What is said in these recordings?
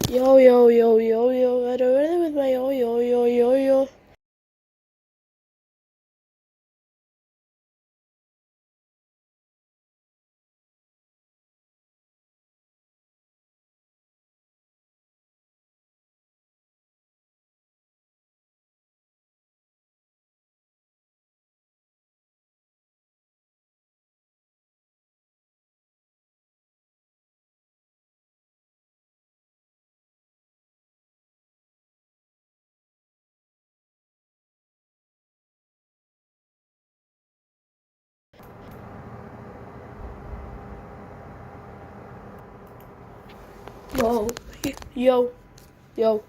Yo, yo, yo, yo, yo. I don't really with my yo, yo, yo, yo, yo. Whoa, yo, yo,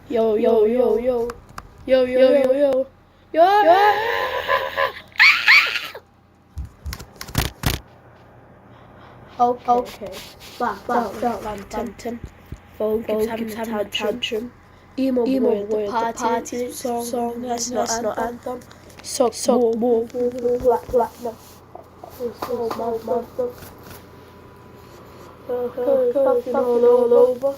yo, yo, yo, yo, yo, yo, yo, yo, yo. Okay. Lantern. Phone keeps having a tantrum. Emo boy, the party song. That's not anthem. Suck more, platinum. Fucking all over.